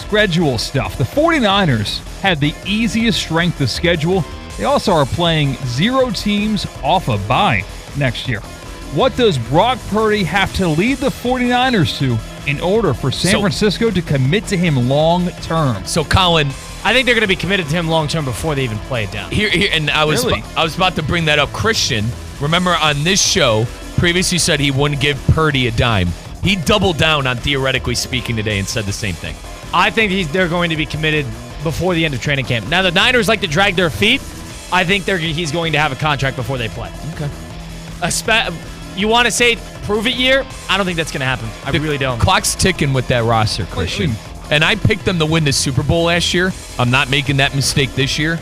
schedule stuff. The 49ers had the easiest strength of schedule. They also are playing 0 teams off a bye next year. What does Brock Purdy have to lead the 49ers to in order for San Francisco to commit to him long term? So, Colin, I think they're going to be committed to him long term before they even play it down. And I was about to bring that up. Christian, remember on this show, previously said he wouldn't give Purdy a dime. He doubled down on theoretically speaking today and said the same thing. I think they're going to be committed before the end of training camp. Now, the Niners like to drag their feet. I think he's going to have a contract before they play. Okay. You want to say prove it year? I don't think that's going to happen. I really don't. Clock's ticking with that roster, Christian. And I picked them to win the Super Bowl last year. I'm not making that mistake this year.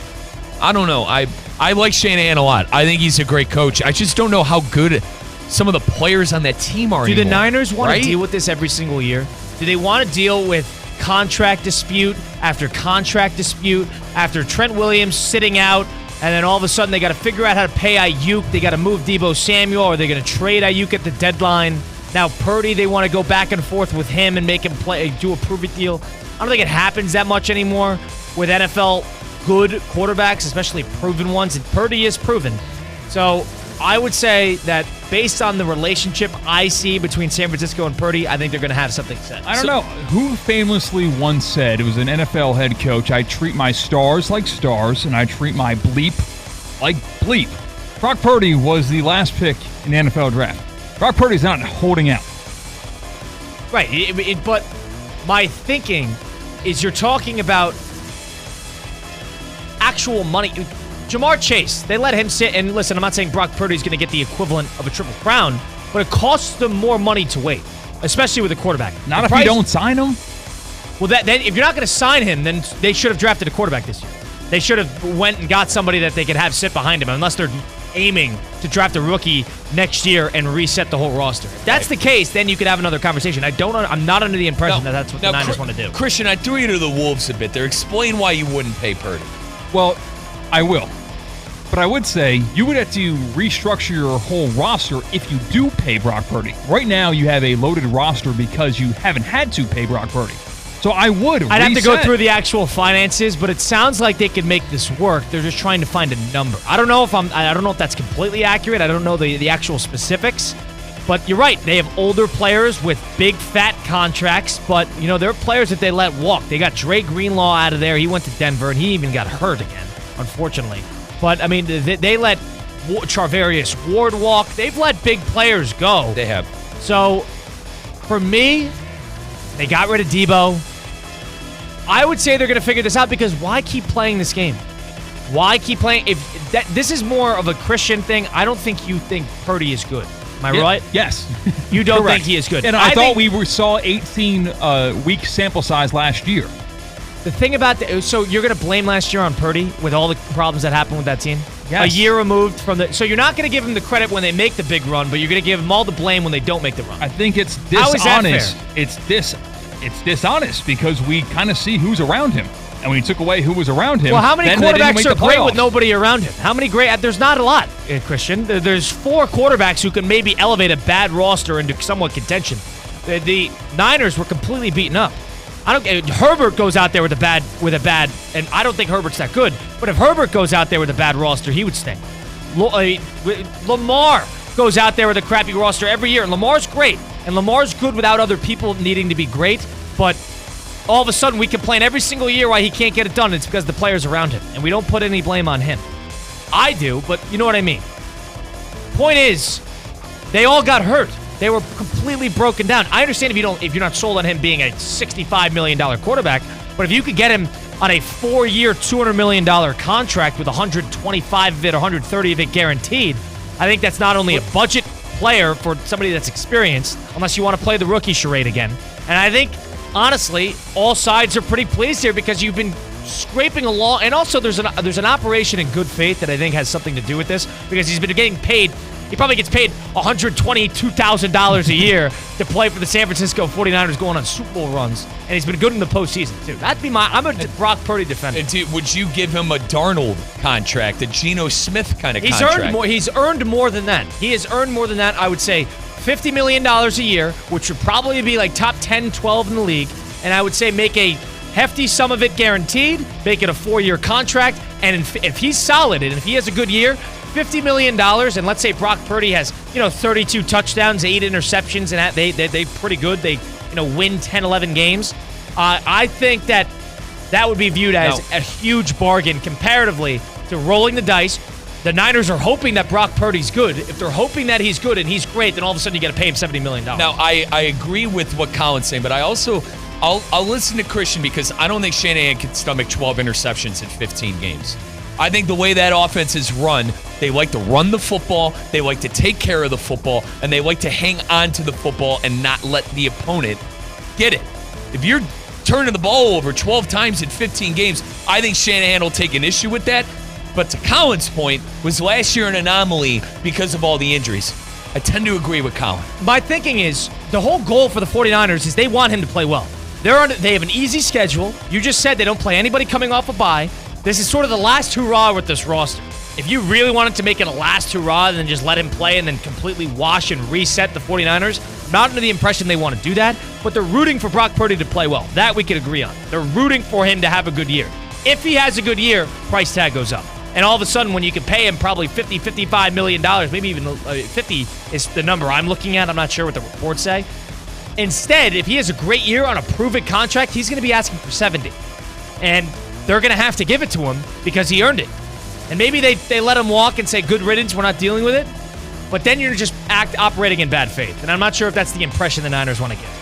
I don't know. I like Shanahan a lot. I think he's a great coach. I just don't know how good some of the players on that team are anymore. Do the Niners want to deal with this every single year? Do they want to deal with contract dispute after contract dispute after Trent Williams sitting out, and then all of a sudden they got to figure out how to pay Ayuk? They got to move Deebo Samuel, or they're going to trade Ayuk at the deadline. Now Purdy, they want to go back and forth with him and make him do a prove-it deal. I don't think it happens that much anymore with NFL good quarterbacks, especially proven ones, and Purdy is proven. So I would say that based on the relationship I see between San Francisco and Purdy, I think they're going to have something set. I don't know. Who famously once said, it was an NFL head coach, I treat my stars like stars, and I treat my bleep like bleep. Brock Purdy was the last pick in the NFL draft. Brock Purdy's not holding out. Right, but my thinking is you're talking about actual money. Jamar Chase, they let him sit, and listen, I'm not saying Brock Purdy's going to get the equivalent of a Triple Crown, but it costs them more money to wait, especially with a quarterback. Not if you don't sign him? Well, then if you're not going to sign him, then they should have drafted a quarterback this year. They should have went and got somebody that they could have sit behind him, unless they're aiming to draft a rookie next year and reset the whole roster. If that's the case, then you could have another conversation. I'm not under the impression that that's what the Niners want to do. Christian, I threw you to the wolves a bit there. Explain why you wouldn't pay Purdy. Well, I will. But I would say you would have to restructure your whole roster if you do pay Brock Purdy. Right now, you have a loaded roster because you haven't had to pay Brock Purdy. So I'd have to go through the actual finances, but it sounds like they could make this work. They're just trying to find a number. I don't know if that's completely accurate. I don't know the actual specifics. But you're right. They have older players with big, fat contracts. But, there are players that they let walk. They got Dre Greenlaw out of there. He went to Denver, and he even got hurt again, unfortunately. But, I mean, they let Charvarius Ward walk. They've let big players go. They have. So, for me, they got rid of Deebo. I would say they're going to figure this out, because why keep playing this game? Why keep playing? This is more of a Christian thing. I don't think you think Purdy is good. Am I right? Yes. You don't think he is good. And I thought we saw 18-week sample size last year. The thing about so you're going to blame last year on Purdy with all the problems that happened with that team? Yes. A year removed from so you're not going to give him the credit when they make the big run, but you're going to give him all the blame when they don't make the run. I think it's dishonest. How is that fair? It's dishonest because we kind of see who's around him. And when you took away who was around him, well, how many quarterbacks are great with playoffs? nobody around him? How many great? There's not a lot, Christian. There's 4 quarterbacks who can maybe elevate a bad roster into somewhat contention. The Niners were completely beaten up. Herbert goes out there with a bad, and I don't think Herbert's that good. But if Herbert goes out there with a bad roster, he would stink. Lamar goes out there with a crappy roster every year, and Lamar's great, and Lamar's good without other people needing to be great. But all of a sudden, we complain every single year why he can't get it done. It's because the players around him, and we don't put any blame on him. I do, but you know what I mean. Point is, they all got hurt. They were completely broken down. I understand if you're not sold on him being a $65 million quarterback, but if you could get him on a 4-year, $200 million contract with 125 of it, 130 of it guaranteed, I think that's not only a budget player for somebody that's experienced, unless you want to play the rookie charade again. And I think, honestly, all sides are pretty pleased here because you've been scraping along. And also, there's an operation in good faith that I think has something to do with this, because he's been getting paid. He probably gets paid $122,000 a year to play for the San Francisco 49ers going on Super Bowl runs. And he's been good in the postseason, too. I'm a Brock Purdy defender. And would you give him a Darnold contract, a Geno Smith kind of contract? He's earned more than that. He has earned more than that, I would say, $50 million a year, which would probably be like top 10, 12 in the league. And I would say make a hefty sum of it guaranteed, make it a 4-year contract, and if he's solid and if he has a good year, $50 million, and let's say Brock Purdy has 32 touchdowns, 8 interceptions, and they pretty good. They win 10, 11 games. I think that would be viewed as a huge bargain comparatively to rolling the dice. The Niners are hoping that Brock Purdy's good. If they're hoping that he's good and he's great, then all of a sudden you got to pay him $70 million. Now, I agree with what Colin's saying, but I also I'll listen to Christian because I don't think Shanahan can stomach 12 interceptions in 15 games. I think the way that offense is run, they like to run the football, they like to take care of the football, and they like to hang on to the football and not let the opponent get it. If you're turning the ball over 12 times in 15 games, I think Shanahan will take an issue with that. But to Colin's point, was last year an anomaly because of all the injuries? I tend to agree with Colin. My thinking is the whole goal for the 49ers is they want him to play well. They have an easy schedule. You just said they don't play anybody coming off a bye. This is sort of the last hurrah with this roster. If you really wanted to make it a last hurrah and then just let him play and then completely wash and reset the 49ers, I'm not under the impression they want to do that, but they're rooting for Brock Purdy to play well. That we can agree on. They're rooting for him to have a good year. If he has a good year, price tag goes up. And all of a sudden, when you can pay him probably $50, $55 million, maybe even 50 is the number I'm looking at. I'm not sure what the reports say. Instead, if he has a great year on a prove-it contract, he's going to be asking for 70. And they're going to have to give it to him because he earned it. And maybe they let him walk and say, good riddance, we're not dealing with it. But then you're just operating in bad faith. And I'm not sure if that's the impression the Niners want to give.